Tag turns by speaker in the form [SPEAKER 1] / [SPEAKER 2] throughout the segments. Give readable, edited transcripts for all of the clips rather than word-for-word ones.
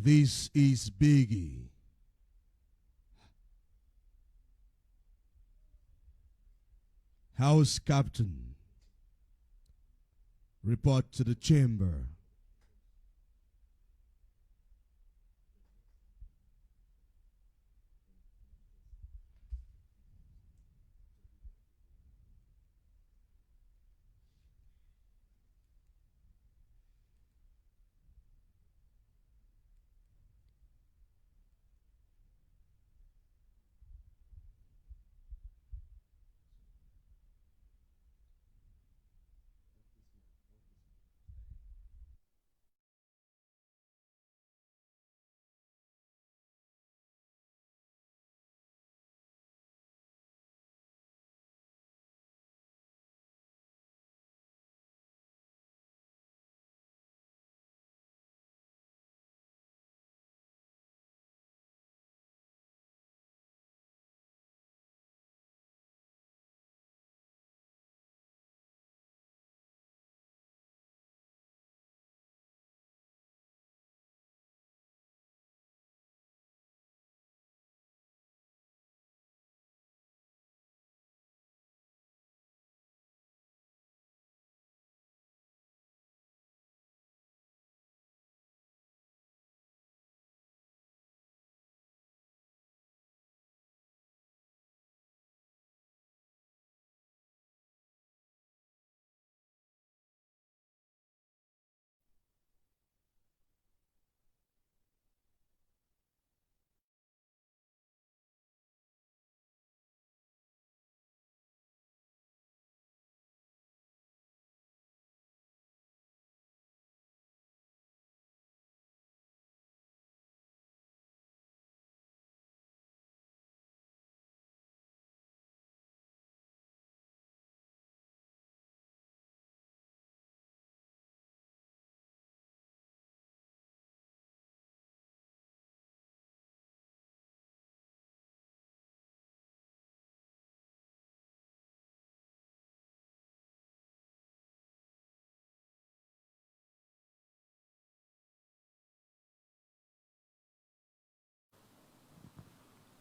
[SPEAKER 1] This is Biggy. House Captain. Report to the chamber.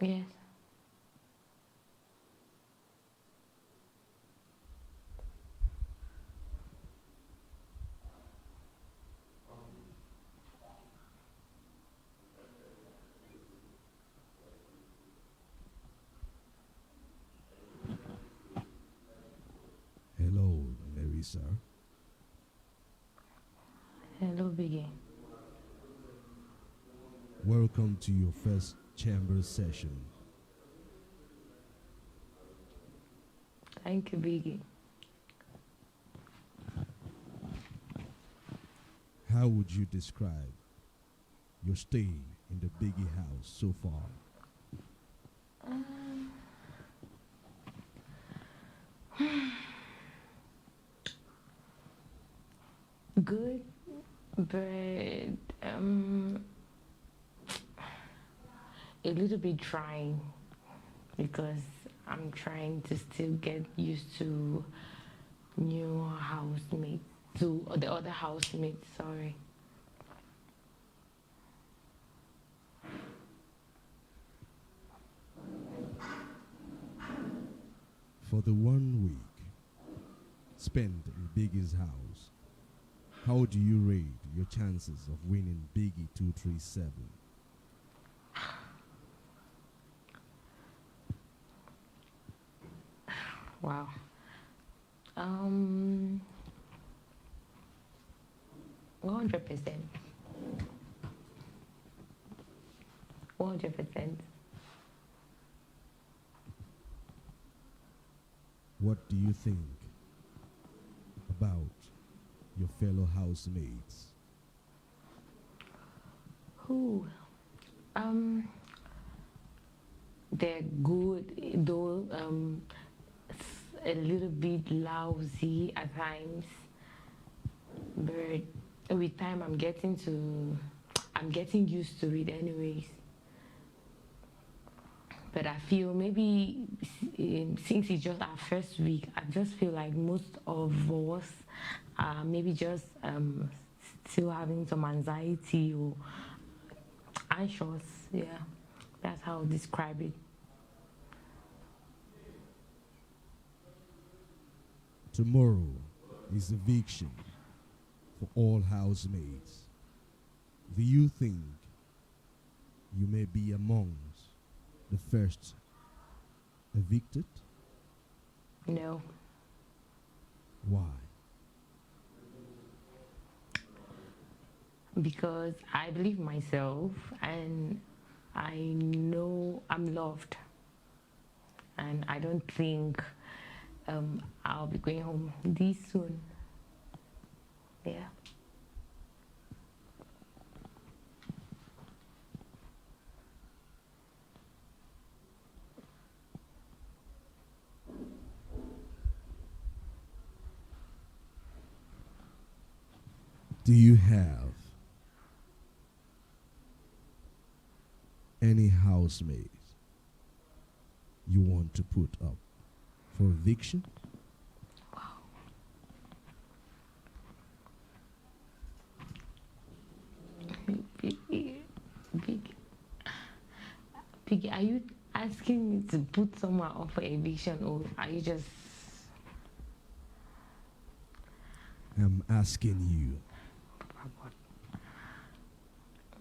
[SPEAKER 2] Yes.
[SPEAKER 1] Hello, Erisa.
[SPEAKER 2] Hello, Biggy.
[SPEAKER 1] Welcome to your first chamber session.
[SPEAKER 2] Thank you, Biggy.
[SPEAKER 1] How would you describe your stay in the Biggie house so far?
[SPEAKER 2] Good, but a little bit trying because I'm trying to still get used to new housemates, to the other housemates, sorry.
[SPEAKER 1] For the 1 week spent in Biggie's house, how do you rate your chances of winning Biggy237?
[SPEAKER 2] Wow. 100%. 100%.
[SPEAKER 1] What do you think about your fellow housemates?
[SPEAKER 2] Who? They're good, though a little bit lousy at times, but with time I'm getting used to it anyways. But I feel maybe since it's just our first week, I just feel like most of us are maybe just still having some anxiety or anxious. Yeah, that's how I would describe it.
[SPEAKER 1] Tomorrow is eviction for all housemates. Do you think you may be amongst the first evicted?
[SPEAKER 2] No,
[SPEAKER 1] Why?
[SPEAKER 2] because I believe myself and I know I'm loved, and I don't think I'll be going home this soon. Yeah.
[SPEAKER 1] Do you have any housemate you want to put up for eviction?
[SPEAKER 2] Biggy, Biggy, Biggy, are you asking me to put someone up for eviction, or are you just?
[SPEAKER 1] I'm asking you.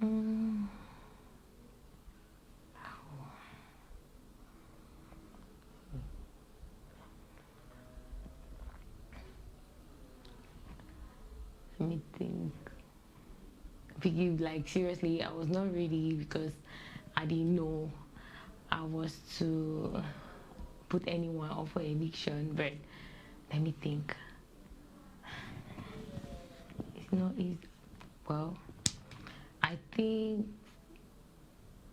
[SPEAKER 2] Mm, let me think. Biggy, like seriously, I was not ready because I didn't know I was to put anyone up for eviction. But let me think. It's not easy. Well, I think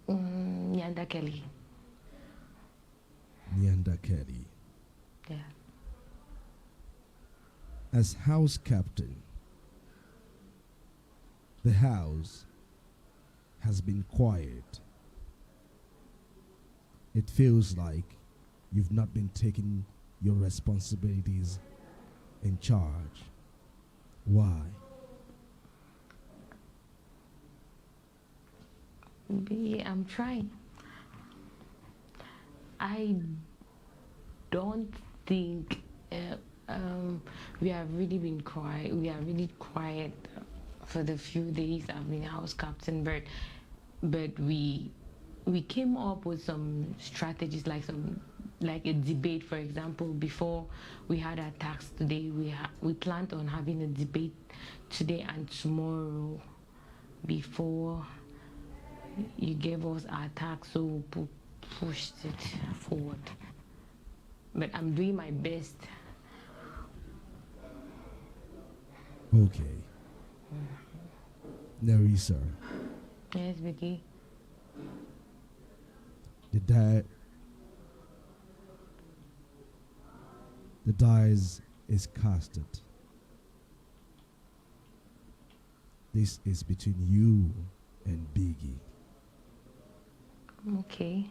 [SPEAKER 2] Nyanda Kelly.
[SPEAKER 1] Nyanda Kelly.
[SPEAKER 2] Yeah.
[SPEAKER 1] As house captain, the house has been quiet. It feels like you've not been taking your responsibilities in charge. Why?
[SPEAKER 2] I'm trying. I don't think we have really been quiet. We are really quiet for the few days I've been house captain, but we came up with some strategies, like a debate, for example. Before we had our tax today, we planned on having a debate today and tomorrow before you gave us our tax, so we pushed it forward. But I'm doing my best.
[SPEAKER 1] Okay. Erisa,
[SPEAKER 2] Yes, Vicky.
[SPEAKER 1] the dice is casted. This is between you and Biggy.
[SPEAKER 2] Okay.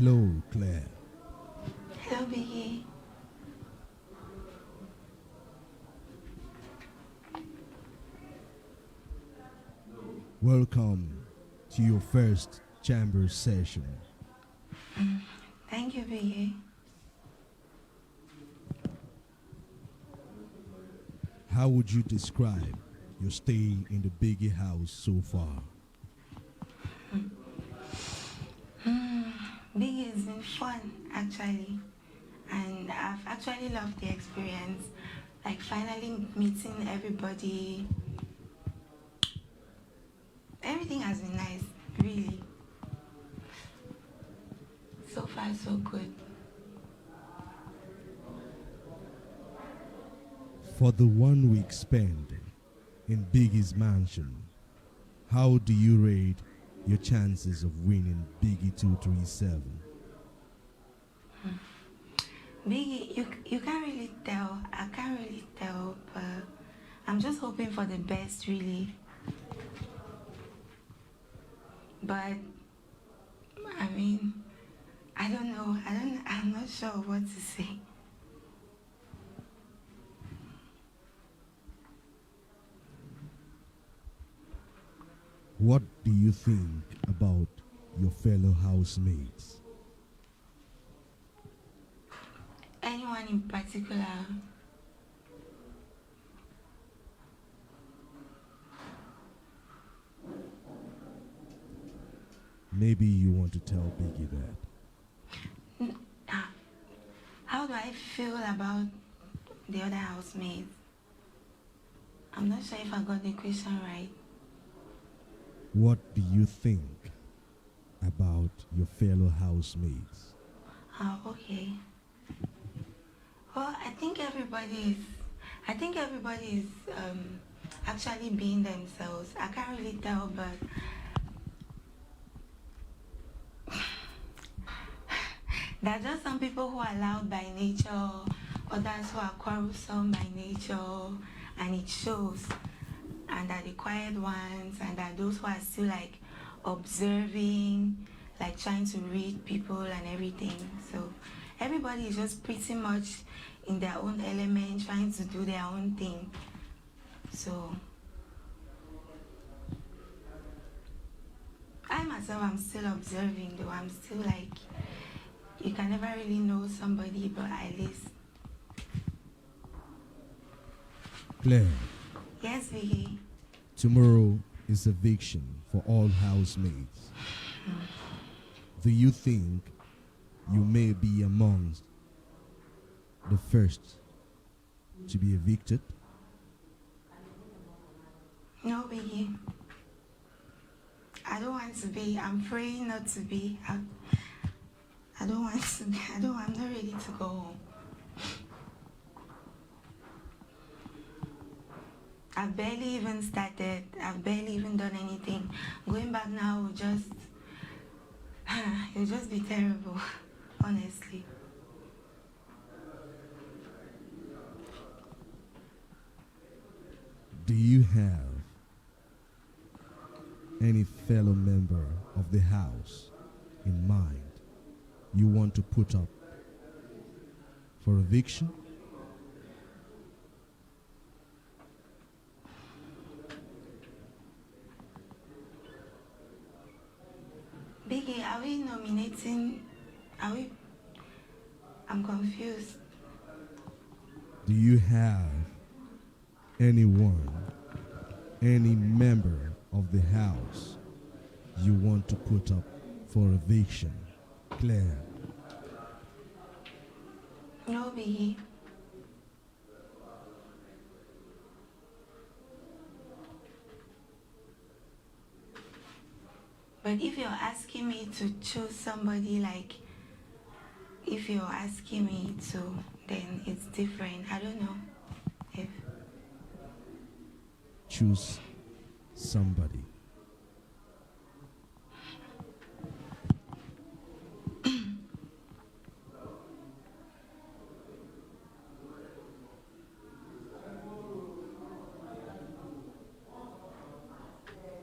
[SPEAKER 1] Hello, Claire.
[SPEAKER 3] Hello, Biggy.
[SPEAKER 1] Welcome to your first chamber session.
[SPEAKER 3] Thank you, Biggy.
[SPEAKER 1] How would you describe your stay in the Biggy house so far?
[SPEAKER 3] Biggy has been fun, actually. And I've actually loved the experience. Like, finally meeting everybody. Everything has been nice, really. So far, so good.
[SPEAKER 1] For the 1 week spent in Biggy's mansion, how do you rate your chances of winning Biggy237?
[SPEAKER 3] Biggy, you can't really tell. I can't really tell, but I'm just hoping for the best, really. But I mean, I don't know. I'm not sure what to say.
[SPEAKER 1] What do you think about your fellow housemates?
[SPEAKER 3] Anyone in particular?
[SPEAKER 1] Maybe you want to tell Biggy that.
[SPEAKER 3] How do I feel about the other housemates? I'm not sure if I got the question right.
[SPEAKER 1] What do you think about your fellow housemates?
[SPEAKER 3] Oh, okay. Well, I think everybody is actually being themselves. I can't really tell, but there are just some people who are loud by nature, others who are quarrelsome by nature, and it shows. And there are the quiet ones, and there are those who are still like observing, like trying to read people and everything. So everybody is just pretty much in their own element, trying to do their own thing. So I myself, I'm still observing though. I'm still like, you can never really know somebody, but at least.
[SPEAKER 1] Claire,
[SPEAKER 3] Yes, Vicky.
[SPEAKER 1] tomorrow is eviction for all housemates. Do you think you may be amongst the first to be evicted?
[SPEAKER 3] No, Vicky. I don't want to be. I'm praying not to be. I don't want to be. I'm not ready to go home. I've barely even started. I've barely even done anything. Going back now will just, it'll just be terrible, honestly.
[SPEAKER 1] Do you have any fellow member of the house in mind you want to put up for eviction?
[SPEAKER 3] Biggy, are we nominating? I'm confused.
[SPEAKER 1] Do you have anyone, any member of the house you want to put up for eviction? Claire.
[SPEAKER 3] No, Biggy. But if you're asking me to choose somebody, like, if you're asking me to, then it's different. I don't know if.
[SPEAKER 1] Choose somebody.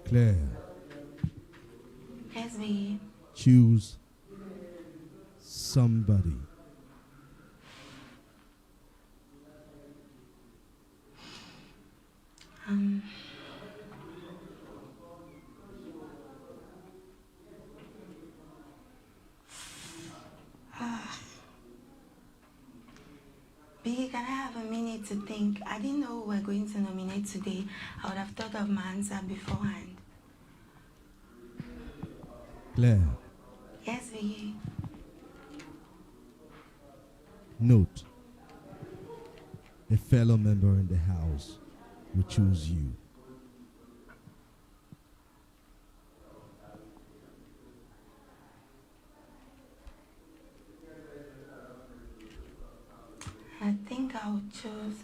[SPEAKER 1] Claire.
[SPEAKER 3] Yes, Biggy.
[SPEAKER 1] Choose somebody.
[SPEAKER 3] Biggy, can I have a minute to think? I didn't know we were going to nominate today. I would have thought of my answer beforehand.
[SPEAKER 1] Claire,
[SPEAKER 3] Yes, Biggy.
[SPEAKER 1] note, a fellow member in the house will choose you.
[SPEAKER 3] I think I'll choose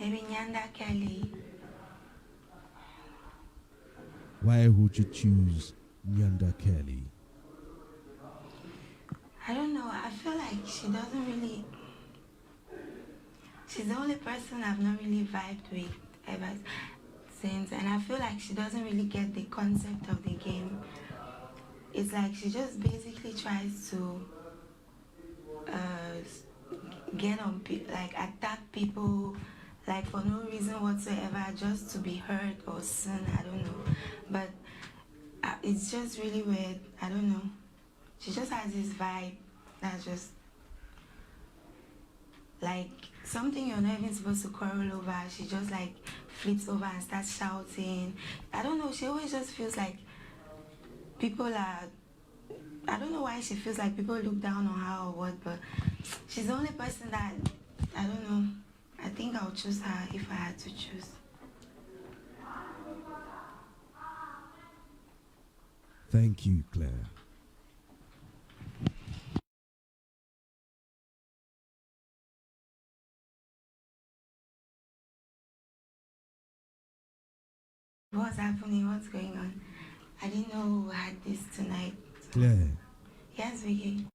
[SPEAKER 3] maybe Nyanda Kelly.
[SPEAKER 1] Why would you choose Nyanda Kelly?
[SPEAKER 3] I don't know. I feel like she doesn't really. She's the only person I've not really vibed with ever since, and I feel like she doesn't really get the concept of the game. It's like she just basically tries to get on, like attack people, like for no reason whatsoever, just to be heard or seen. I don't know, but it's just really weird. I don't know. She just has this vibe that's just like something you're not even supposed to quarrel over. She just like flips over and starts shouting. I don't know. She always just feels like people are. I don't know why she feels like people look down on her or what, but she's the only person that I don't know. I think I'll choose her if I had to choose.
[SPEAKER 1] Thank you, Claire.
[SPEAKER 3] What's happening? What's going on? I didn't know we had this tonight.
[SPEAKER 1] Claire,
[SPEAKER 3] Yes, Vicky.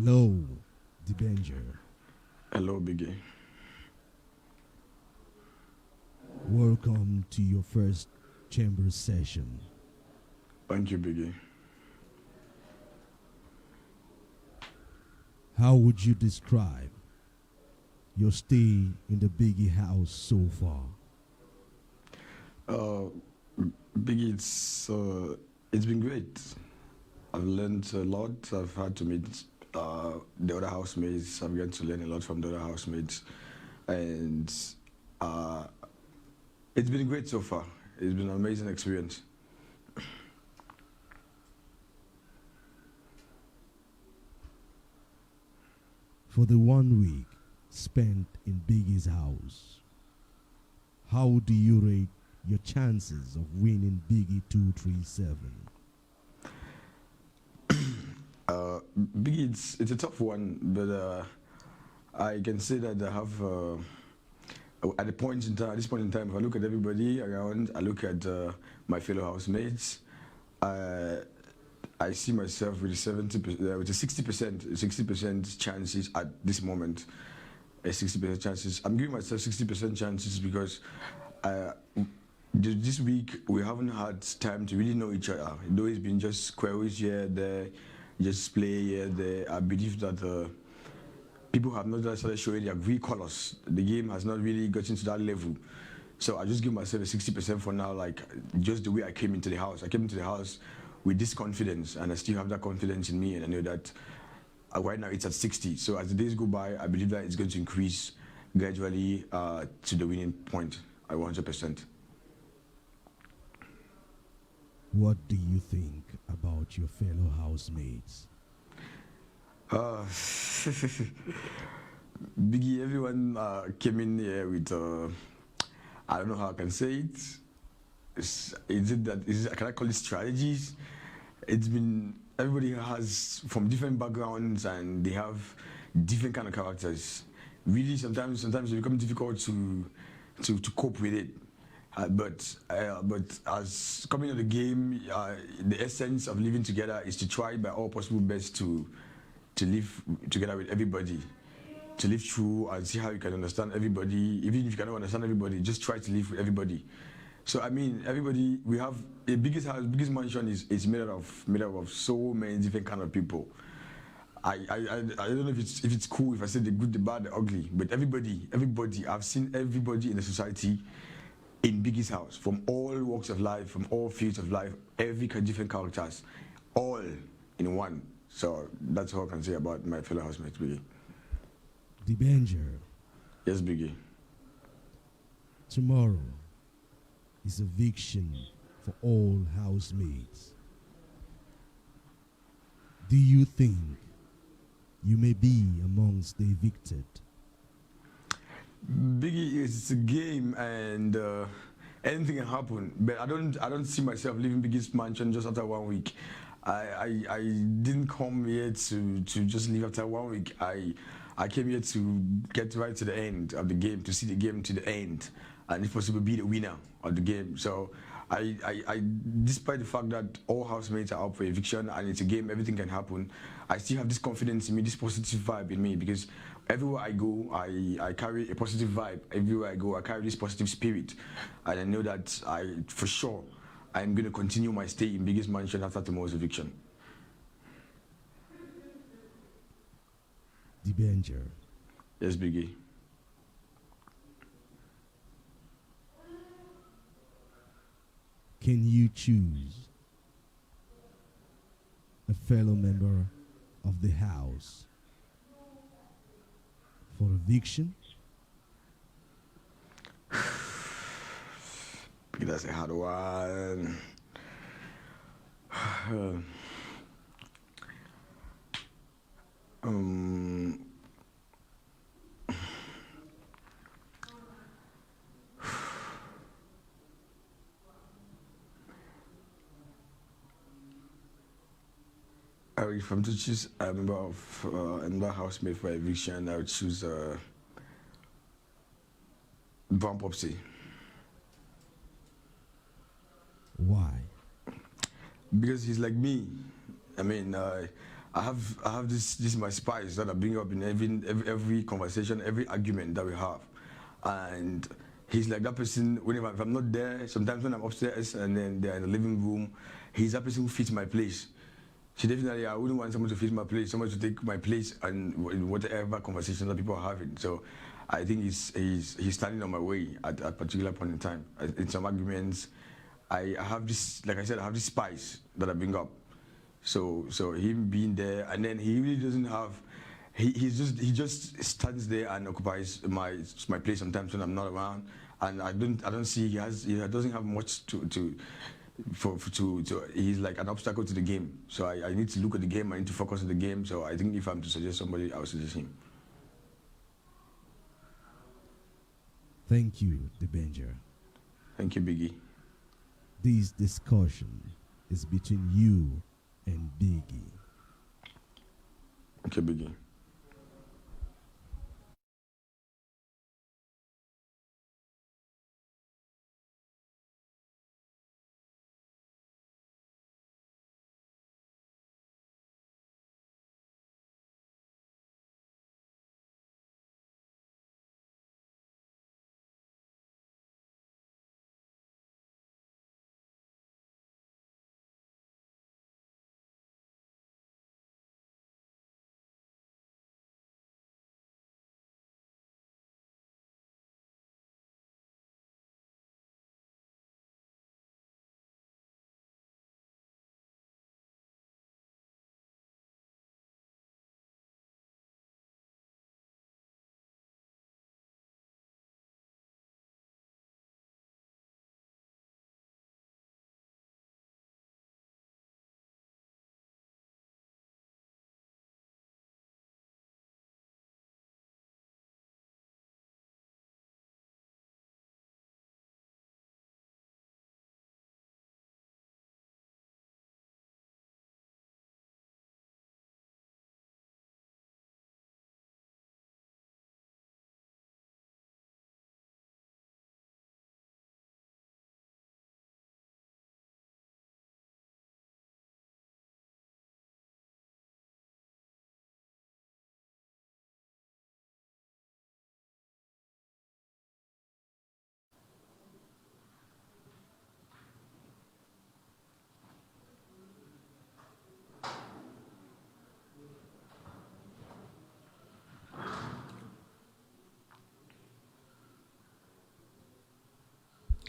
[SPEAKER 1] hello, Avenger.
[SPEAKER 4] Hello, Biggy.
[SPEAKER 1] Welcome to your first chamber session.
[SPEAKER 4] Thank you, Biggy.
[SPEAKER 1] How would you describe your stay in the Biggy house so far?
[SPEAKER 4] Biggie, it's been great. I've learned a lot. I've had to meet the other housemates. I've gotten to learn a lot from the other housemates, and it's been great so far. It's been an amazing experience.
[SPEAKER 1] For the 1 week spent in Biggie's house, how do you rate your chances of winning Biggy237?
[SPEAKER 4] Biggie, it's a tough one, but I can say that I have, at this point in time, if I look at everybody around, I look at my fellow housemates, I see myself with with a 60% chances at this moment. 60% chances. I'm giving myself 60% chances because this week we haven't had time to really know each other. Though it's been just queries here, there, just play here, there. I believe that people have not started showing their real colors. The game has not really gotten to that level. So I just give myself a 60% for now, like just the way I came into the house. I came into the house with this confidence, and I still have that confidence in me, and I know that right now it's at 60. So as the days go by, I believe that it's going to increase gradually to the winning point at 100%.
[SPEAKER 1] What do you think about your fellow housemates?
[SPEAKER 4] Biggie, everyone came in here with, I don't know how I can say it. Can I call it strategies? It's been, everybody has from different backgrounds and they have different kind of characters. Really, sometimes it becomes difficult to cope with it. But as coming to the game, the essence of living together is to try by all possible best to live together with everybody, to live through and see how you can understand everybody. Even if you cannot understand everybody, just try to live with everybody. So I mean, everybody, we have the biggest house, biggest mansion is made up of so many different kind of people. I don't know if it's cool if I say the good, the bad, the ugly, but everybody, I've seen everybody in the society in Biggie's house, from all walks of life, from all fields of life, every different characters, all in one. So that's all I can say about my fellow housemates, Biggie.
[SPEAKER 1] The Avenger.
[SPEAKER 4] Yes, Biggie.
[SPEAKER 1] Tomorrow is eviction for all housemates. Do you think you may be amongst the evicted?
[SPEAKER 4] Biggie, it's a game and anything can happen. But I don't see myself leaving Biggie's mansion just after 1 week. I didn't come here to just leave after 1 week. I came here to get right to the end of the game, to see the game to the end, and if possible be the winner of the game. So I despite the fact that all housemates are up for eviction and it's a game, everything can happen, I still have this confidence in me, this positive vibe in me, because everywhere I go, I carry a positive vibe. Everywhere I go, I carry this positive spirit, and I know that for sure, I'm going to continue my stay in Biggie's mansion after tomorrow's eviction.
[SPEAKER 1] The Avenger.
[SPEAKER 4] Yes, Biggie.
[SPEAKER 1] Can you choose a fellow member of the house for eviction?
[SPEAKER 4] That's a hard one. If I'm to choose a member of another housemate for eviction, I would choose Popsy.
[SPEAKER 1] Why?
[SPEAKER 4] Because he's like me. I mean, I have this my spice that I bring up in every conversation, every argument that we have, and he's like that person. If I'm not there, sometimes when I'm upstairs and then they're in the living room, he's that person who fits my place. So definitely, I wouldn't want someone to fit my place, someone to take my place and whatever conversations that people are having. So I think he's standing on my way at a particular point in time. In some arguments, I have this, like I said, I have this spice that I bring up. So him being there, and then he really doesn't have. He just stands there and occupies my place sometimes when I'm not around, and I don't see he doesn't have much to he's like an obstacle to the game. So I need to look at the game. I need to focus on the game. So I think if I'm to suggest somebody, I would suggest him.
[SPEAKER 1] Thank you, Avenger.
[SPEAKER 4] Thank you, Biggy.
[SPEAKER 1] This discussion is between you and Biggy.
[SPEAKER 4] Okay, Biggy.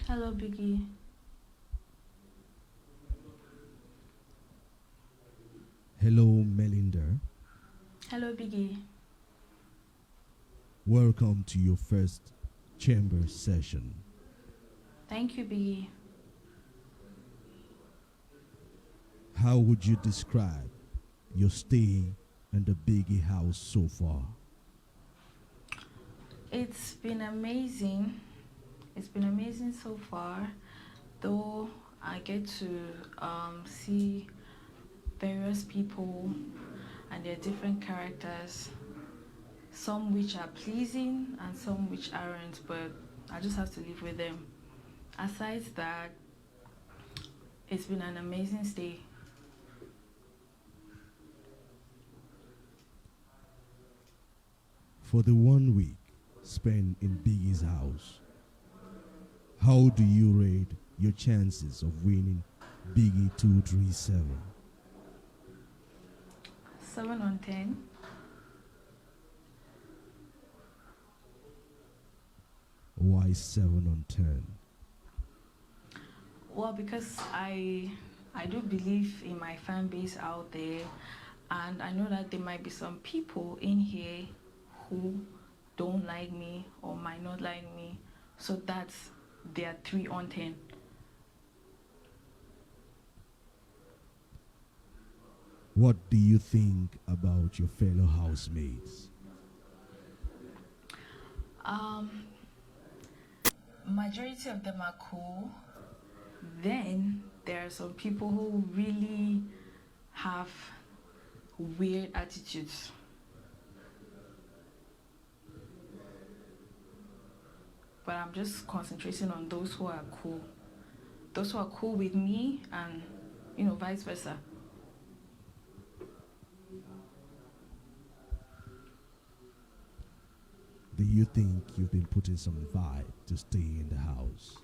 [SPEAKER 3] Hello, Biggy.
[SPEAKER 1] Hello, Melinda.
[SPEAKER 3] Hello, Biggy.
[SPEAKER 1] Welcome to your first chamber session.
[SPEAKER 3] Thank you, Biggy.
[SPEAKER 1] How would you describe your stay in the Biggy house so far?
[SPEAKER 3] It's been amazing. It's been amazing so far, though I get to see various people and their different characters, some which are pleasing and some which aren't, but I just have to live with them. Aside that, it's been an amazing stay.
[SPEAKER 1] For the 1 week spent in Biggy's house, how do you rate your chances of winning Biggy237?
[SPEAKER 3] 7 on 10.
[SPEAKER 1] Why 7 on 10?
[SPEAKER 3] Well, because I do believe in my fan base out there, and I know that there might be some people in here who don't like me or might not like me, so that's their 3 on 10.
[SPEAKER 1] What do you think about your fellow housemates?
[SPEAKER 3] Majority of them are cool. Then there are some people who really have weird attitudes. But I'm just concentrating on those who are cool. Those who are cool with me and, vice versa.
[SPEAKER 1] Do you think you've been putting some vibe to stay in the house?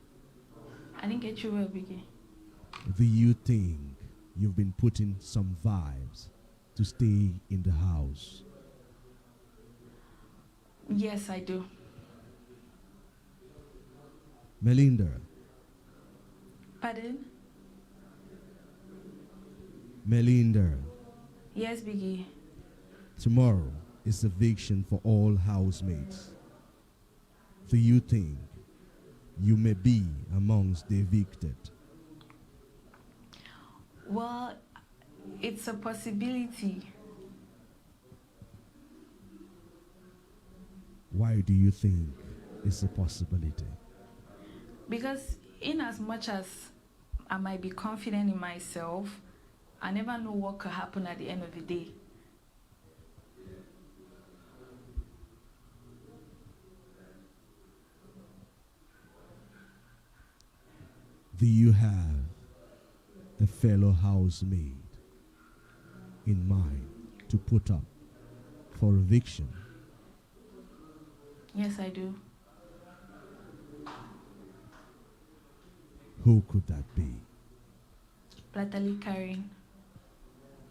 [SPEAKER 3] I didn't get you well, Biggy.
[SPEAKER 1] Do you think you've been putting some vibes to stay in the house?
[SPEAKER 3] Yes, I do.
[SPEAKER 1] Melinda,
[SPEAKER 3] Pardon?
[SPEAKER 1] Melinda,
[SPEAKER 3] Yes, Biggy.
[SPEAKER 1] tomorrow is eviction for all housemates. Do you think you may be amongst the evicted?
[SPEAKER 3] Well, it's a possibility.
[SPEAKER 1] Why do you think it's a possibility?
[SPEAKER 3] Because in as much as I might be confident in myself, I never know what could happen at the end of the day.
[SPEAKER 1] Do you have a fellow housemate in mind to put up for eviction?
[SPEAKER 3] Yes, I do.
[SPEAKER 1] Who could that be?
[SPEAKER 3] Platali Karen.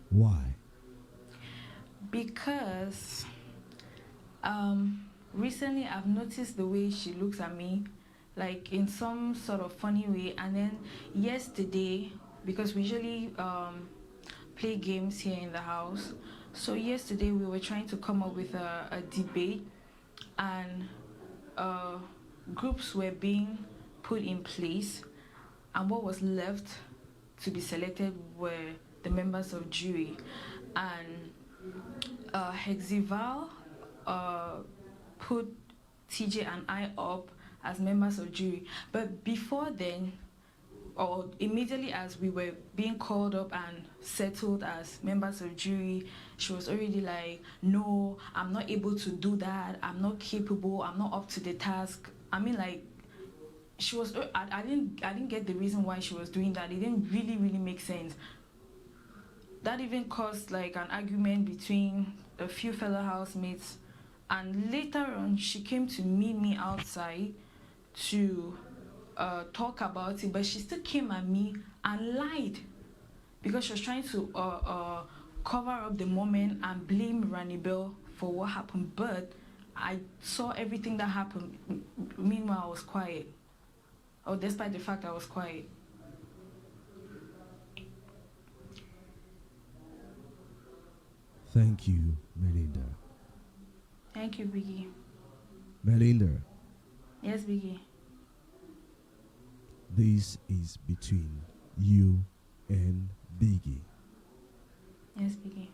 [SPEAKER 1] Why?
[SPEAKER 3] Because recently I've noticed the way she looks at me, like in some sort of funny way. And then yesterday, because we usually play games here in the house, so yesterday we were trying to come up with a debate, and groups were being put in place, and what was left to be selected were the members of jury. And Hexival put TJ and I up as members of jury. But before then, or immediately as we were being called up and settled as members of jury, she was already like, no, I'm not able to do that, I'm not capable, I'm not up to the task. I mean, like, she was, I didn't get the reason why she was doing that. It didn't really make sense. That even caused like an argument between a few fellow housemates, and later on she came to meet me outside to talk about it, but she still came at me and lied because she was trying to cover up the moment and blame Ronnie Bell for what happened. But I saw everything that happened. Meanwhile, I was quiet. Oh, despite the fact I was quiet.
[SPEAKER 1] Thank you, Melinda.
[SPEAKER 3] Thank you, Biggy.
[SPEAKER 1] Melinda,
[SPEAKER 3] Yes, Biggy.
[SPEAKER 1] this is between you and Biggy.
[SPEAKER 3] Yes, Biggy.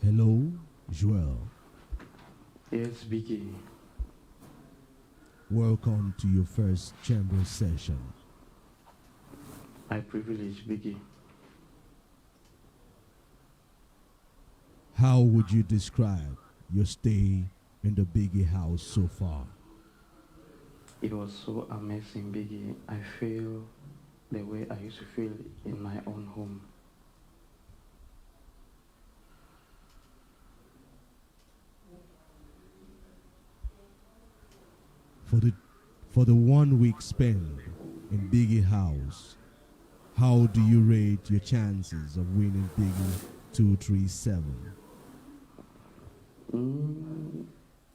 [SPEAKER 1] Hello, Joelle.
[SPEAKER 4] Yes, Vicky.
[SPEAKER 1] Welcome to your first chamber session.
[SPEAKER 5] My privilege, Biggy.
[SPEAKER 1] How would you describe your stay in the Biggy house so far?
[SPEAKER 5] It was so amazing, Biggy. I feel the way I used to feel in my own home.
[SPEAKER 1] For the 1 week spent in Biggy house, how do you rate your chances of winning Biggy 237?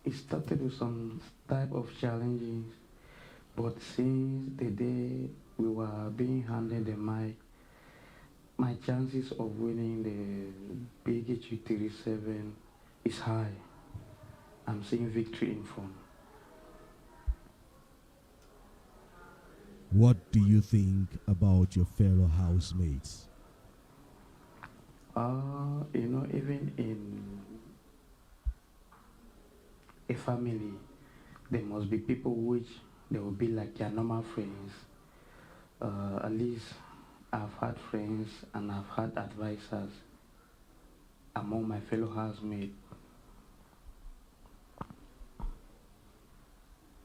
[SPEAKER 5] It started with some type of challenges, but since the day we were being handed the mic, my chances of winning the Biggy237 is high. I'm seeing victory in front.
[SPEAKER 1] What do you think about your fellow housemates?
[SPEAKER 5] Even in a family, there must be people which they will be like your normal friends. At least I've had friends and I've had advisors among my fellow housemates.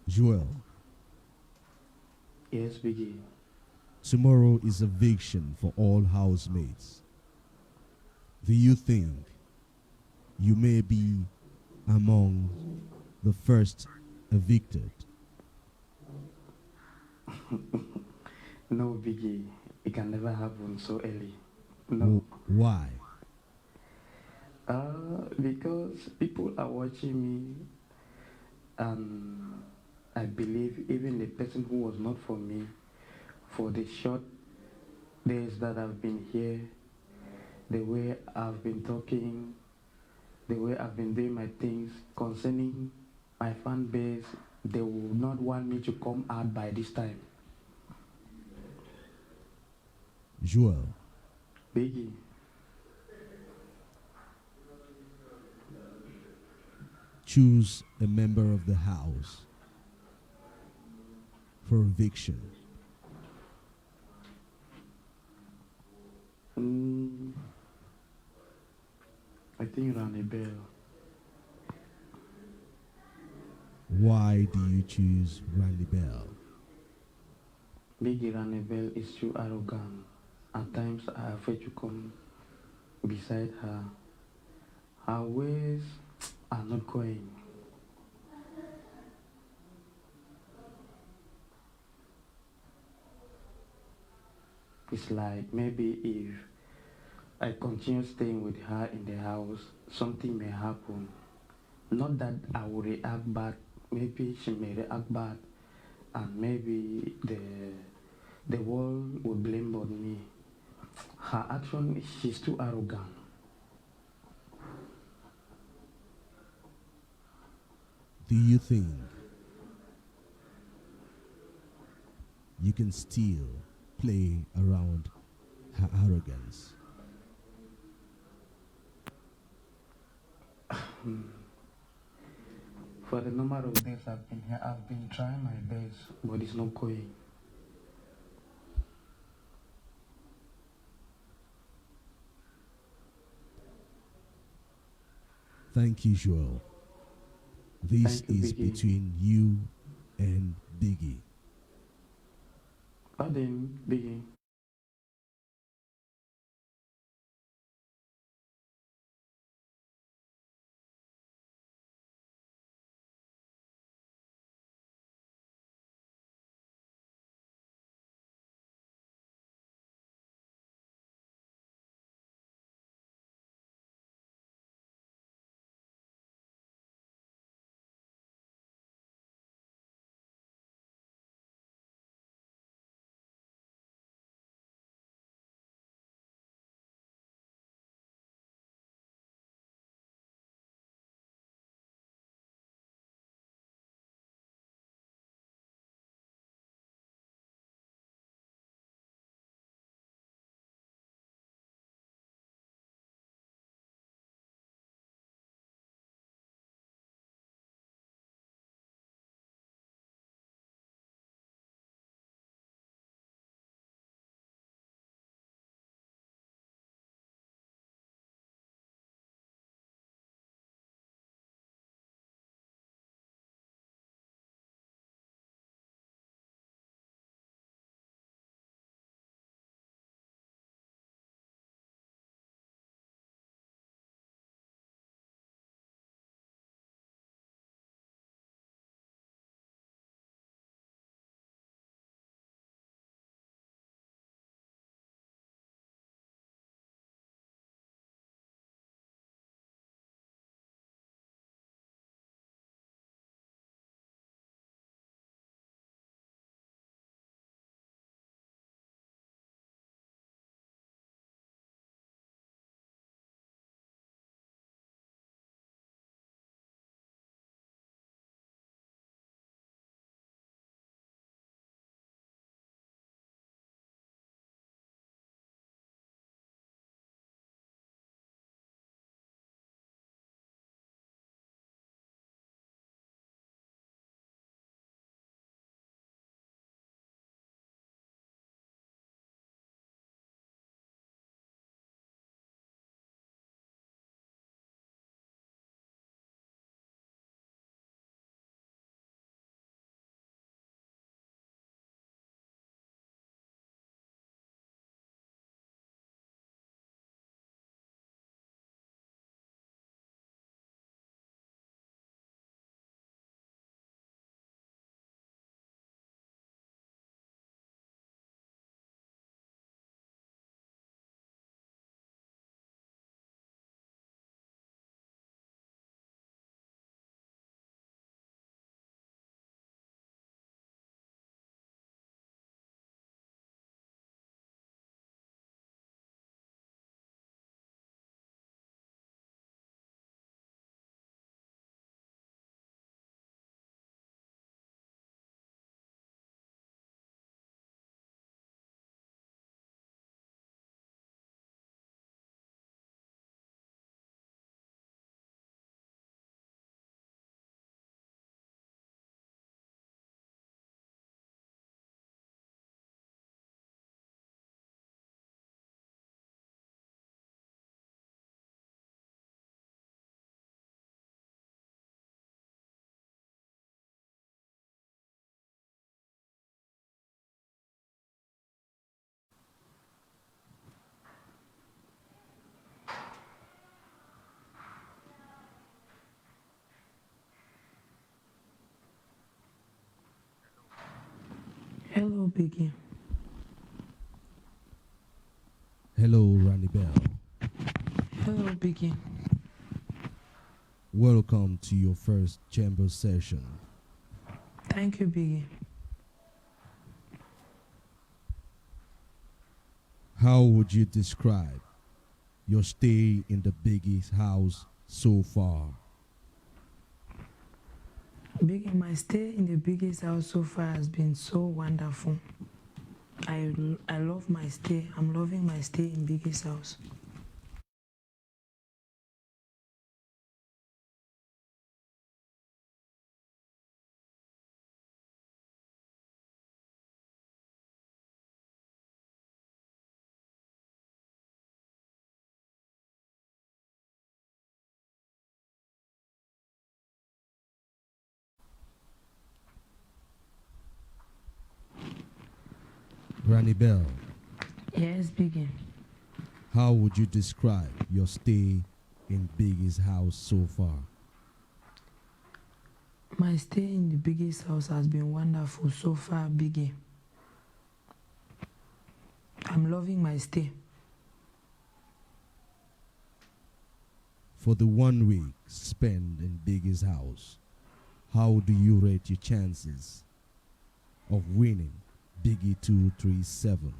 [SPEAKER 1] Joelle,
[SPEAKER 5] Yes, Biggie.
[SPEAKER 1] tomorrow is eviction for all housemates. Do you think you may be among the first evicted?
[SPEAKER 5] No, Biggie. It can never happen so early. No.
[SPEAKER 1] Why?
[SPEAKER 5] Because people are watching me, and I believe even the person who was not for me, for the short days that I've been here, the way I've been talking, the way I've been doing my things concerning my fan base, they will not want me to come out by this time.
[SPEAKER 1] Joelle,
[SPEAKER 5] Biggie.
[SPEAKER 1] choose a member of the house for eviction.
[SPEAKER 5] I think Ronnie Bell.
[SPEAKER 1] Why do you choose Ronnie Bell?
[SPEAKER 5] Biggie Ronnie Bell is too arrogant. At times I afraid to come beside her. Her ways are not going. It's like maybe if I continue staying with her in the house, something may happen. Not that I will react bad, maybe she may react bad, and maybe the world will blame on me. Her action, she's too arrogant.
[SPEAKER 1] Do you think you can still play around her arrogance?
[SPEAKER 5] For the number of days I've been here, I've been trying my best, but it's not going.
[SPEAKER 1] Thank you, Joelle. This
[SPEAKER 5] Thank you,
[SPEAKER 1] is
[SPEAKER 5] Biggie.
[SPEAKER 1] between you and Biggie.
[SPEAKER 5] Pardon, Biggie.
[SPEAKER 6] Hello, Biggy.
[SPEAKER 1] Hello, Ronnie Bell.
[SPEAKER 6] Hello, Biggy.
[SPEAKER 1] Welcome to your first chamber session.
[SPEAKER 6] Thank you, Biggy.
[SPEAKER 1] How would you describe your stay in the Biggie's house so far?
[SPEAKER 6] Biggy, my stay in the Biggie's house so far has been so wonderful. I love my stay. I'm loving my stay in Biggie's house.
[SPEAKER 1] Ronnie Bell,
[SPEAKER 6] Yes, Biggy.
[SPEAKER 1] how would you describe your stay in Biggie's house so far?
[SPEAKER 6] My stay in the Biggie's house has been wonderful so far, Biggy. I'm loving my stay.
[SPEAKER 1] For the 1 week spent in Biggie's house, how do you rate your chances of winning Biggy237?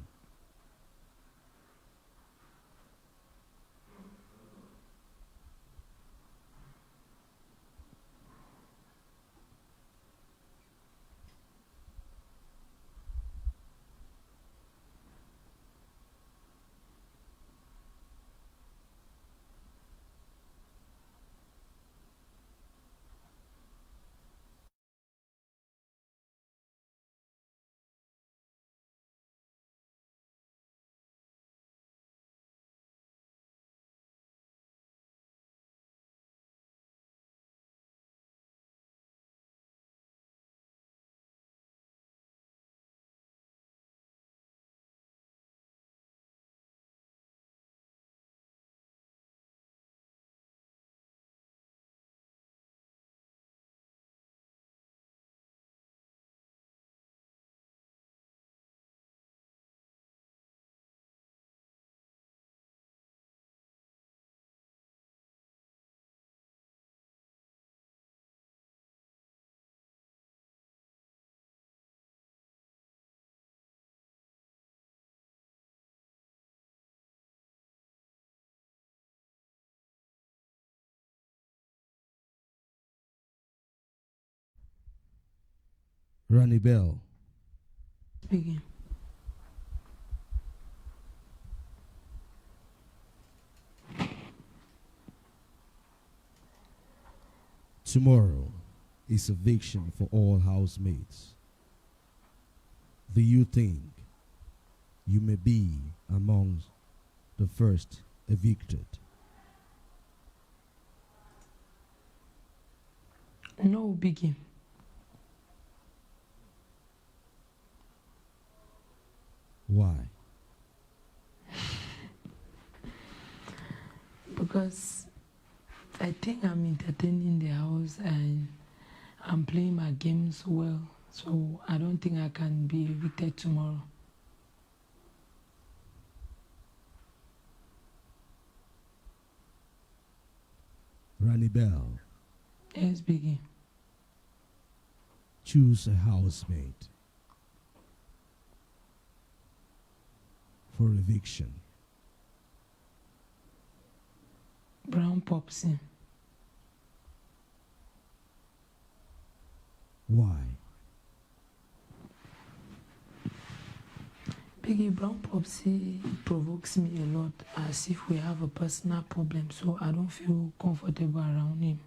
[SPEAKER 1] Ronnie Bell,
[SPEAKER 6] Biggy.
[SPEAKER 1] tomorrow is eviction for all housemates. Do you think you may be among the first evicted?
[SPEAKER 6] No, Biggy.
[SPEAKER 1] Why?
[SPEAKER 6] Because I think I'm entertaining the house and I'm playing my games well. So I don't think I can be evicted tomorrow.
[SPEAKER 1] Ronnie Bell,
[SPEAKER 6] Yes, Biggy.
[SPEAKER 1] choose a housemate for eviction.
[SPEAKER 6] Brown Popsy.
[SPEAKER 1] Why?
[SPEAKER 6] Biggy, Brown Popsy provokes me a lot as if we have a personal problem, so I don't feel comfortable around him.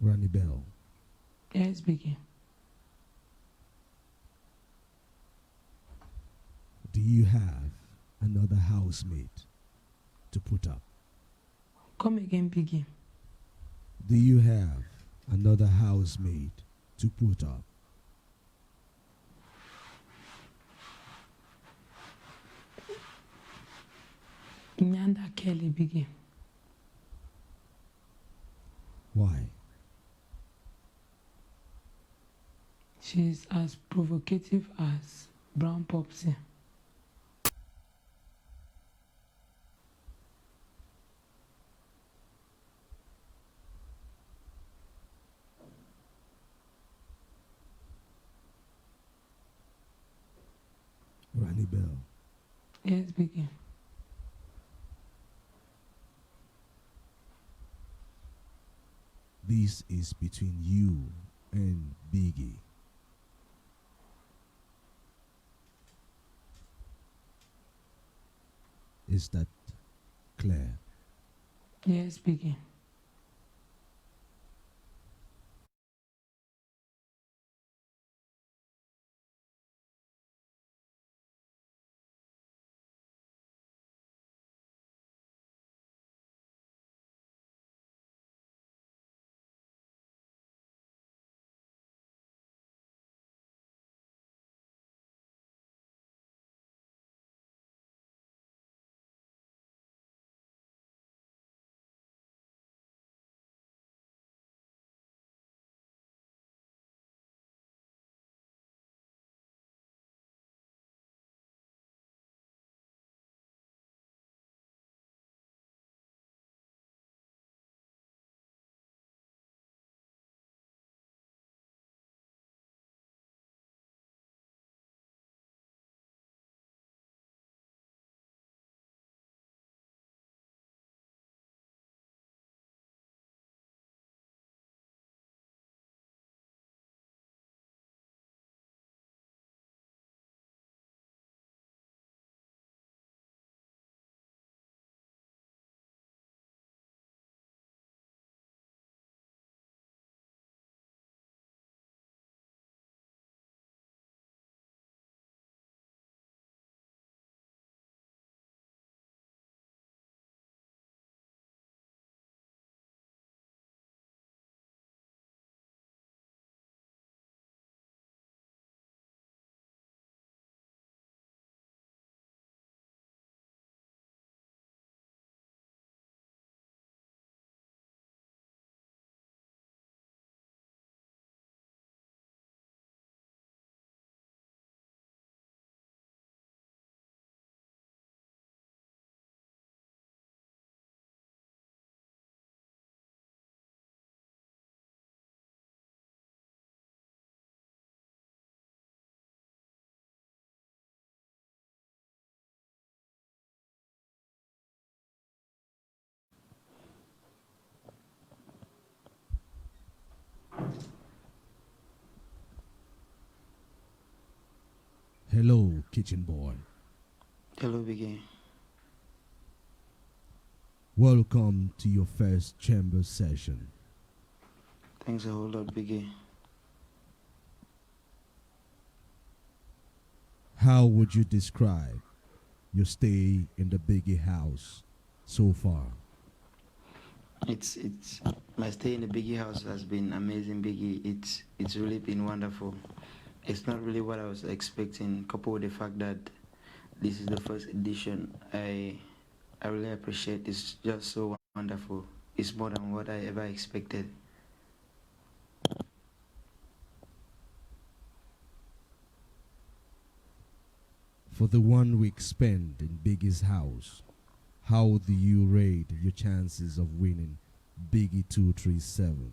[SPEAKER 1] Ronnie Bell,
[SPEAKER 6] Yes, Biggy.
[SPEAKER 1] do you have another housemate to put up?
[SPEAKER 6] Come again, Biggy.
[SPEAKER 1] Do you have another housemate to put up?
[SPEAKER 6] Nyanda Kelly Biggy.
[SPEAKER 1] Why?
[SPEAKER 6] She's as provocative as Brown Popsy.
[SPEAKER 1] Ronnie Bell.
[SPEAKER 6] Yes, Biggy.
[SPEAKER 1] This is between you and Biggy. Is that clear?
[SPEAKER 6] Yes, Biggy.
[SPEAKER 1] Hello, kitchen boy.
[SPEAKER 5] Hello, Biggy.
[SPEAKER 1] Welcome to your first chamber session.
[SPEAKER 5] Thanks a whole lot, Biggy.
[SPEAKER 1] How would you describe your stay in the Biggie house so far?
[SPEAKER 5] It's my stay in the Biggie house has been amazing, Biggy. It's really been wonderful. It's not really what I was expecting, coupled with the fact that this is the first edition. I really appreciate it. It's just so wonderful. It's more than what I ever expected.
[SPEAKER 1] For the 1 week spent in Biggie's house, how do you rate your chances of winning Biggy237?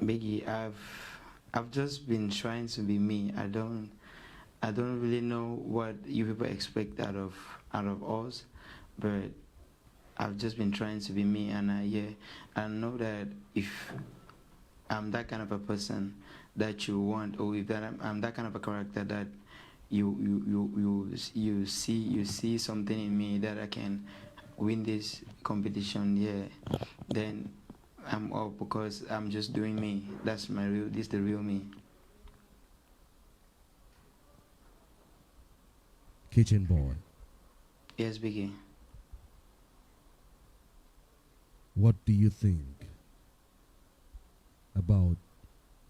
[SPEAKER 5] Biggy, I've just been trying to be me. I don't really know what you people expect out of us, but I've just been trying to be me, and I know that if I'm that kind of a person that you want, or if that I'm that kind of a character that you see something in me that I can win this competition, then I'm up, because I'm just doing me. That's my real. This is the real me.
[SPEAKER 1] Kitchen boy,
[SPEAKER 5] Yes, Biggie.
[SPEAKER 1] what do you think about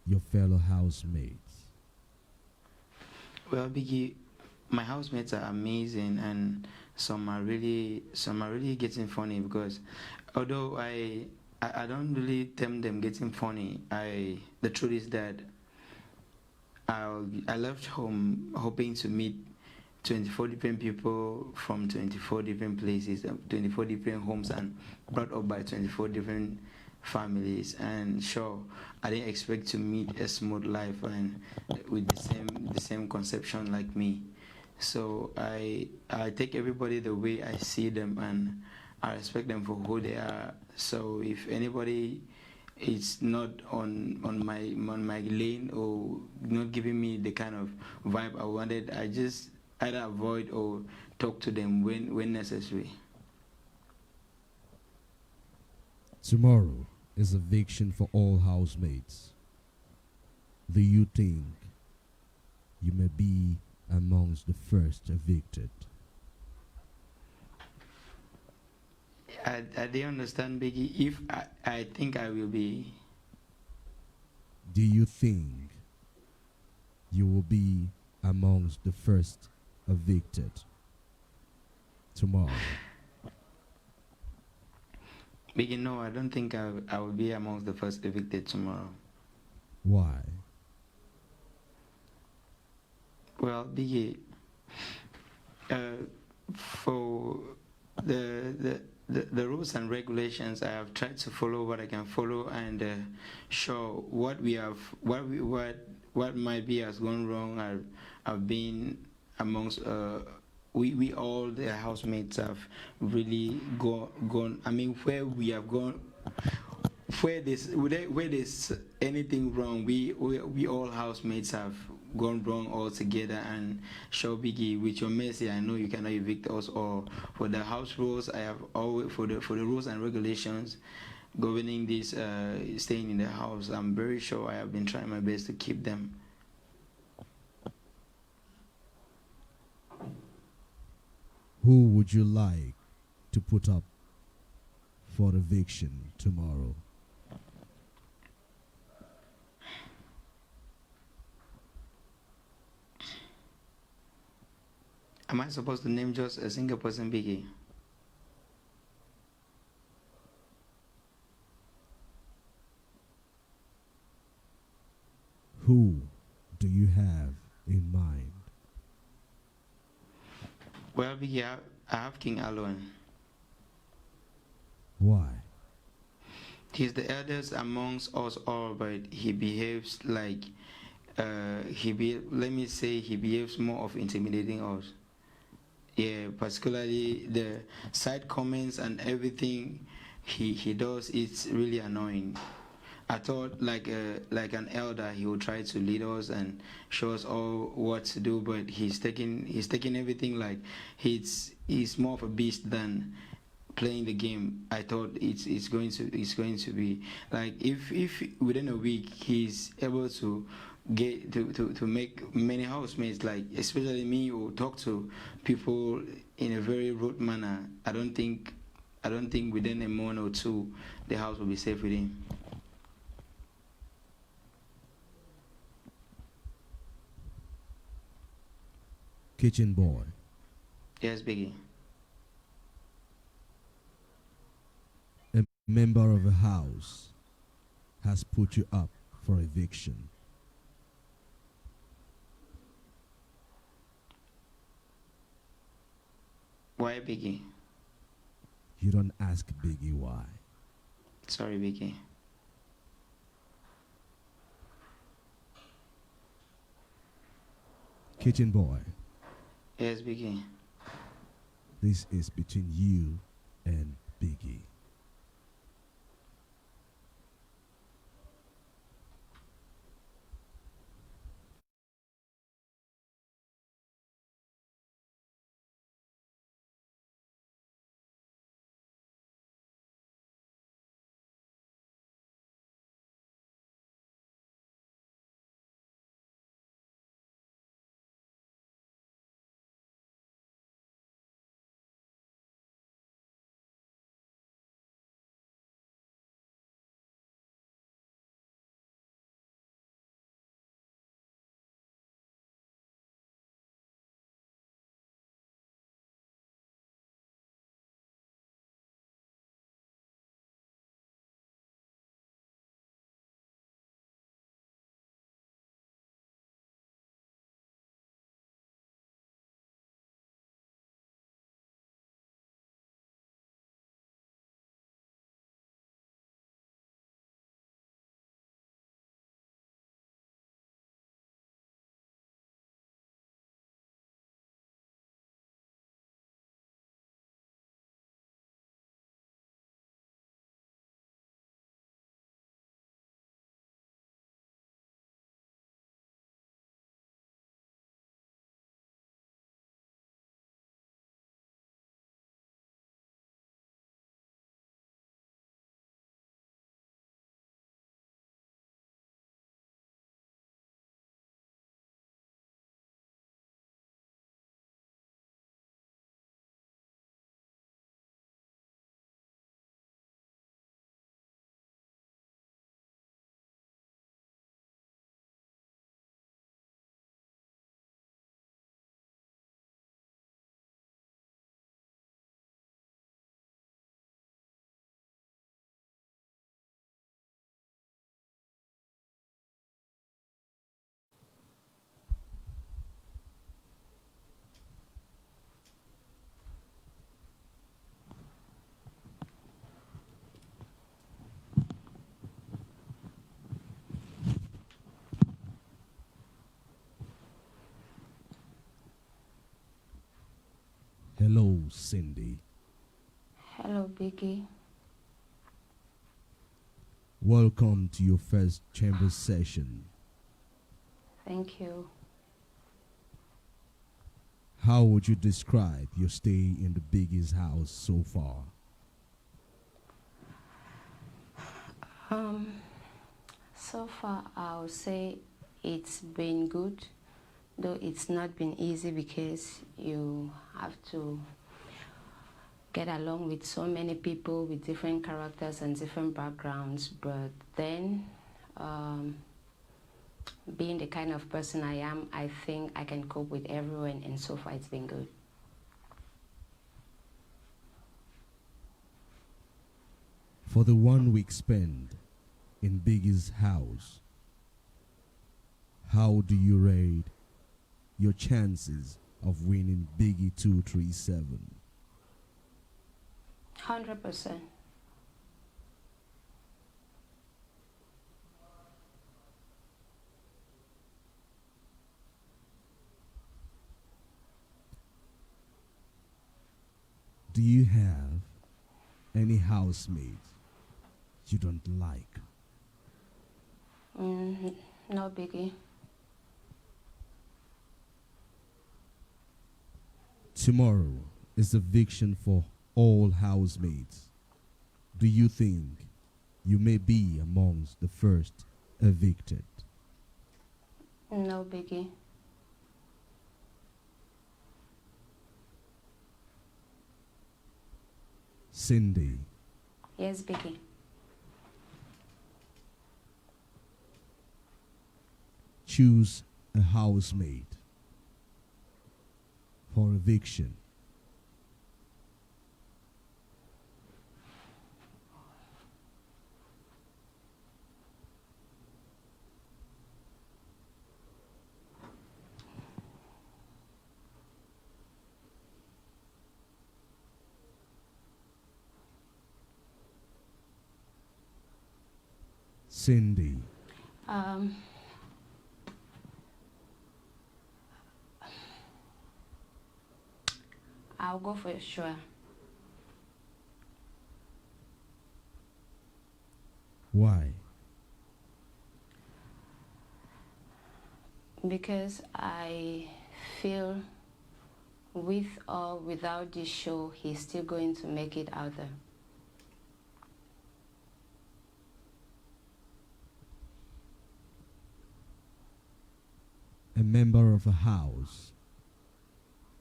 [SPEAKER 1] your fellow housemates?
[SPEAKER 5] Well, Biggie, my housemates are amazing, and some are really getting funny, because although I don't really term them getting funny. The truth is that I left home hoping to meet 24 different people from 24 different places, 24 different homes, and brought up by 24 different families. And sure, I didn't expect to meet a smooth life and with the same conception like me. So I take everybody the way I see them, and I respect them for who they are. So if anybody is not on my lane, or not giving me the kind of vibe I wanted, I just either avoid or talk to them when necessary.
[SPEAKER 1] Tomorrow is eviction for all housemates. Do you think you may be amongst the first evicted?
[SPEAKER 5] I didn't understand, Biggie. If I think I will be.
[SPEAKER 1] Do you think you will be amongst the first evicted tomorrow?
[SPEAKER 5] Biggie, no, I don't think I will be amongst the first evicted tomorrow.
[SPEAKER 1] Why?
[SPEAKER 5] Well, Biggie, for the rules and regulations, I have tried to follow what I can follow, and sure, what might be has gone wrong. I've been amongst we all the housemates have really gone. I mean, where we have gone, where there's anything wrong, we all housemates have gone wrong altogether. And sure, Biggie, with your mercy, I know you cannot evict us. Or for the house rules, I have always for the rules and regulations governing this staying in the house, I'm very sure I have been trying my best to keep them.
[SPEAKER 1] Who would you like to put up for eviction tomorrow?
[SPEAKER 5] Am I supposed to name just a single person, Biggie?
[SPEAKER 1] Who do you have in mind?
[SPEAKER 5] Well, Biggie, I have King Alone.
[SPEAKER 1] Why?
[SPEAKER 5] He's the eldest amongst us all, but he behaves like let me say he behaves more of intimidating us. Yeah, particularly the side comments and everything he does, it's really annoying. I thought like an elder he would try to lead us and show us all what to do, but he's taking everything like he's more of a beast than playing the game. I thought it's going to be like if within a week he's able to get to make many housemates, like especially me, who talk to people in a very rude manner. I don't think within a month or two the house will be safe with him.
[SPEAKER 1] Kitchen boy.
[SPEAKER 5] Yes, Biggie.
[SPEAKER 1] A member of a house has put you up for eviction.
[SPEAKER 5] Why, Biggie?
[SPEAKER 1] You don't ask Biggie why.
[SPEAKER 5] Sorry, Biggie.
[SPEAKER 1] Kitchen boy.
[SPEAKER 5] Yes, Biggie.
[SPEAKER 1] This is between you and Biggie. Hello, Cindy.
[SPEAKER 7] Hello, Biggy.
[SPEAKER 1] Welcome to your first chamber session.
[SPEAKER 7] Thank you.
[SPEAKER 1] How would you describe your stay in the Biggy's house so far?
[SPEAKER 7] So far, I'll say it's been good, though it's not been easy because you have to get along with so many people with different characters and different backgrounds. But then, being the kind of person I am, I think I can cope with everyone, and so far it's been good.
[SPEAKER 1] For the 1 week spent in Biggy's house, how do you rate your chances of winning Biggy237?
[SPEAKER 7] 100%.
[SPEAKER 1] Do you have any housemates you don't like?
[SPEAKER 7] No, Biggie.
[SPEAKER 1] Tomorrow is eviction for all housemates. Do you think you may be amongst the first evicted?
[SPEAKER 7] No, Biggie.
[SPEAKER 1] Cindy,
[SPEAKER 7] Yes, Biggie.
[SPEAKER 1] choose a housemate for eviction. Cindy,
[SPEAKER 7] I'll go for sure.
[SPEAKER 1] why?
[SPEAKER 7] Because I feel with or without this show, he's still going to make it out there.
[SPEAKER 1] A member of a house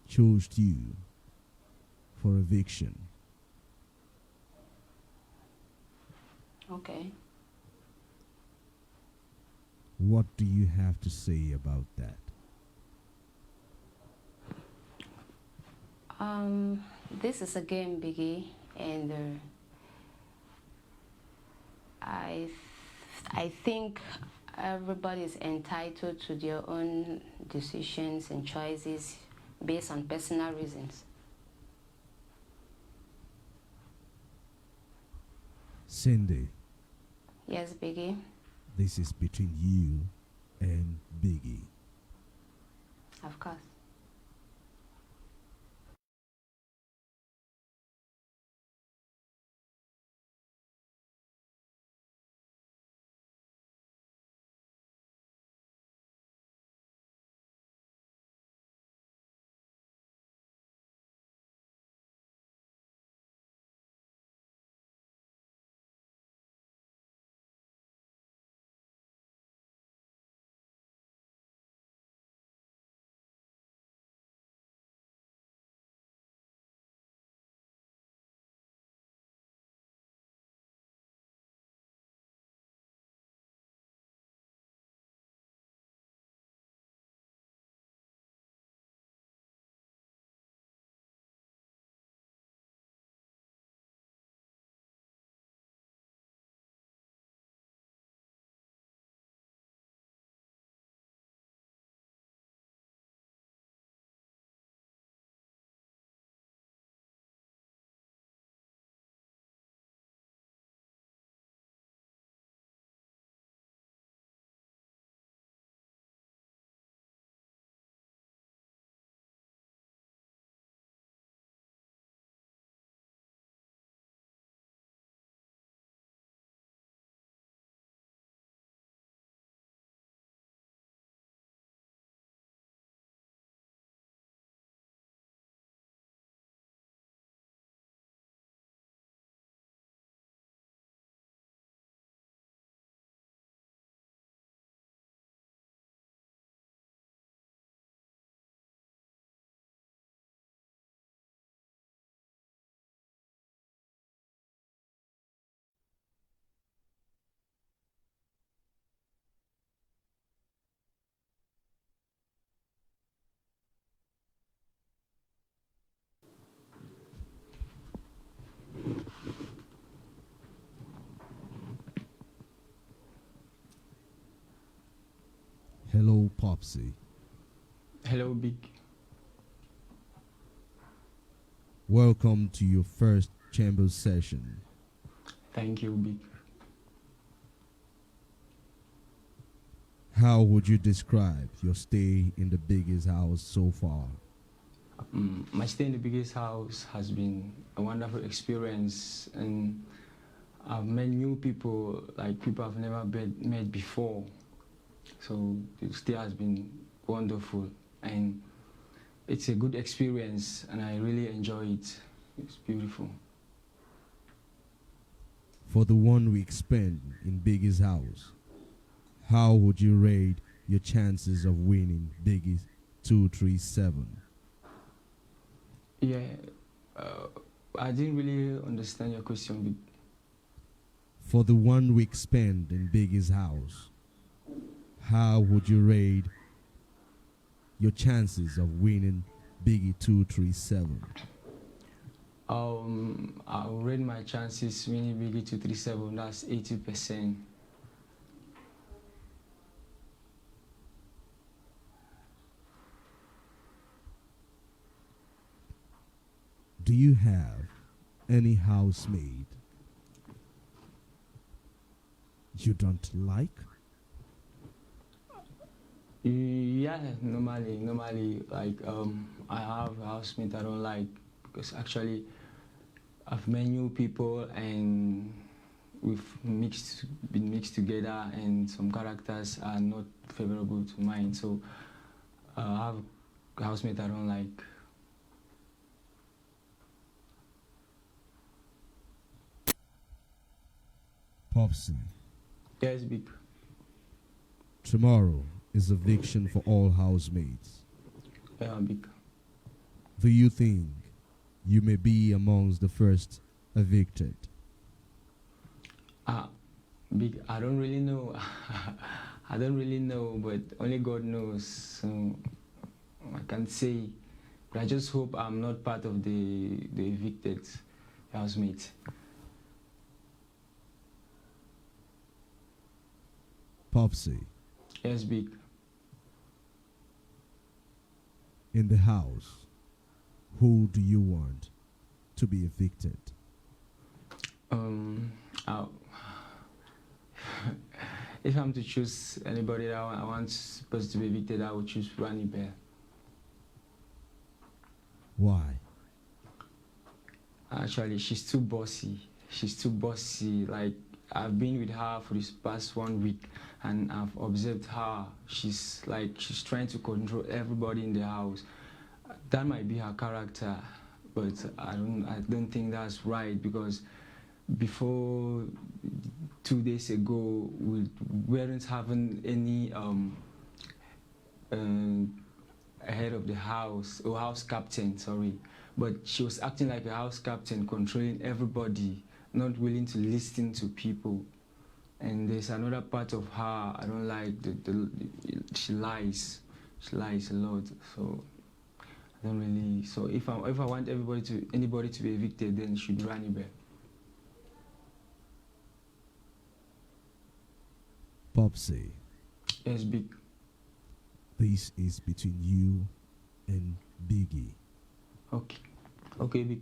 [SPEAKER 1] chose you for eviction.
[SPEAKER 7] Okay.
[SPEAKER 1] What do you have to say about that?
[SPEAKER 7] This is a game, Biggie, and I think everybody is entitled to their own decisions and choices based on personal reasons.
[SPEAKER 1] Cindy,
[SPEAKER 7] Yes, Biggie.
[SPEAKER 1] this is between you and Biggy.
[SPEAKER 7] Of course.
[SPEAKER 1] Hello, Popsy.
[SPEAKER 5] Hello, Big.
[SPEAKER 1] Welcome to your first chamber session.
[SPEAKER 5] Thank you, Big.
[SPEAKER 1] How would you describe your stay in the biggest house so far?
[SPEAKER 5] My stay in the biggest house has been a wonderful experience, and I've met new people, like people I've never met before. So the stay has been wonderful, and it's a good experience, and I really enjoy it. It's beautiful.
[SPEAKER 1] For the 1 week spent in Biggie's house, how would you rate your chances of winning Biggy237?
[SPEAKER 5] Yeah, I didn't really understand your question. Big.
[SPEAKER 1] For the 1 week spent in Biggie's house, how would you rate your chances of winning Biggy237?
[SPEAKER 5] I'll rate my chances winning Biggy237. That's 80%.
[SPEAKER 1] Do you have any housemate you don't like?
[SPEAKER 5] Yeah, normally, like I have a housemate I don't like, because actually I've met new people and we've been mixed together, and some characters are not favorable to mine. So I have a housemate I don't like.
[SPEAKER 1] Popsy,
[SPEAKER 5] Yes, Big.
[SPEAKER 1] tomorrow is eviction for all housemates.
[SPEAKER 5] Yeah, Big.
[SPEAKER 1] Do you think you may be amongst the first evicted?
[SPEAKER 5] Big, I don't really know. I don't really know, but only God knows. So I can't say. But I just hope I'm not part of the evicted housemates.
[SPEAKER 1] Popsy,
[SPEAKER 5] Yes, Big.
[SPEAKER 1] in the house, who do you want to be evicted?
[SPEAKER 5] I'll if I'm to choose anybody that I want supposed to be evicted, I would choose Ronnie Bell.
[SPEAKER 1] Why?
[SPEAKER 5] Actually, she's too bossy. She's too bossy. Like, I've been with her for this past 1 week, and I've observed her. She's trying to control everybody in the house. That might be her character, but I don't think that's right, because before 2 days ago we weren't having any head of the house, or house captain, sorry, but she was acting like a house captain, controlling everybody, not willing to listen to people. And there's another part of her I don't like. She lies a lot. So I don't really. So if I want anybody to be evicted, then it should be Ronnie Bell.
[SPEAKER 1] Popsy,
[SPEAKER 5] Yes, Big.
[SPEAKER 1] this is between you and Biggie.
[SPEAKER 5] Okay. Okay, Big.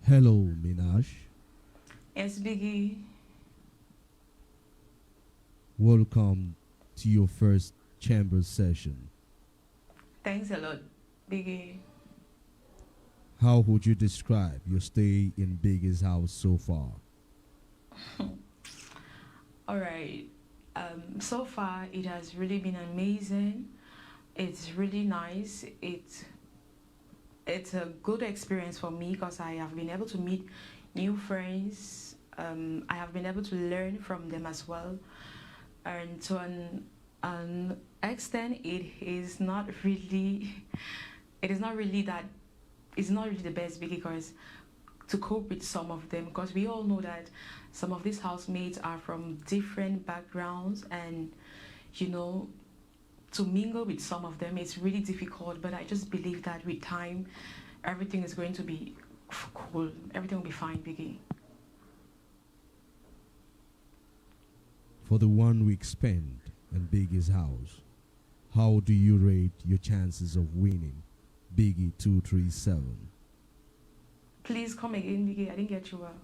[SPEAKER 1] Hello, Minaj.
[SPEAKER 3] Yes, Biggy.
[SPEAKER 1] Welcome to your first chamber session.
[SPEAKER 3] Thanks a lot, Biggy.
[SPEAKER 1] How would you describe your stay in Biggy's house so far?
[SPEAKER 3] All right. So far, it has really been amazing. It's really nice. It's a good experience for me because I have been able to meet new friends. I have been able to learn from them as well. And to an extent, it is not really that it's not really the best because to cope with some of them, because we all know that some of these housemates are from different backgrounds, and you know, to mingle with some of them it's really difficult. But I just believe that with time everything is going to be cool, everything will be fine, Biggie.
[SPEAKER 1] For the 1 week spent in Biggy's house, how do you rate your chances of winning Biggy237?
[SPEAKER 3] Please come again, Biggie, I didn't get you well.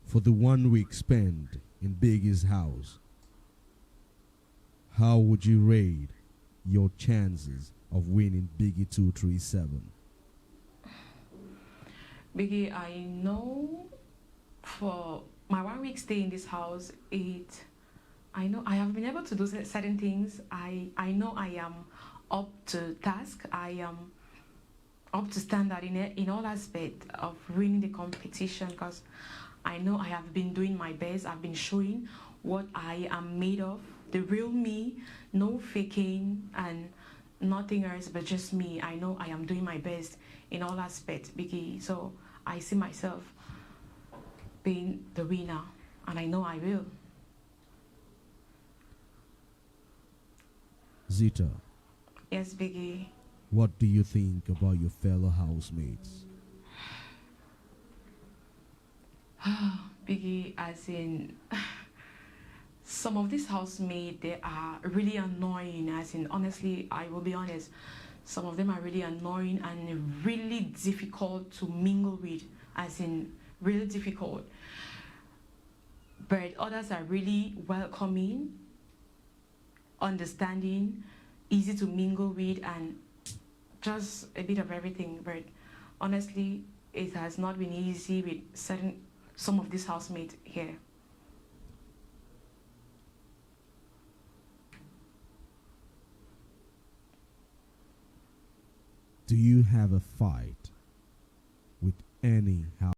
[SPEAKER 1] For the 1 week spent in Biggy's house, how would you rate your chances of winning Biggy237?
[SPEAKER 3] Biggie, I know for my 1 week stay in this house, I know I have been able to do certain things. I know I am up to task. I am up to standard in all aspects of winning the competition, because I know I have been doing my best. I've been showing what I am made of, the real me, no faking and nothing else but just me. I know I am doing my best in all aspects, Biggie. So I see myself being the winner, and I know I will.
[SPEAKER 1] Zita,
[SPEAKER 3] Yes, Biggie.
[SPEAKER 1] what do you think about your fellow housemates?
[SPEAKER 3] Biggie, as in, some of these housemates, they are really annoying. As in, honestly, I will be honest, some of them are really annoying and really difficult to mingle with. As in, really difficult. But others are really welcoming, understanding, easy to mingle with, and just a bit of everything. But honestly, it has not been easy with some of these housemates here.
[SPEAKER 1] Do you have a fight with any house?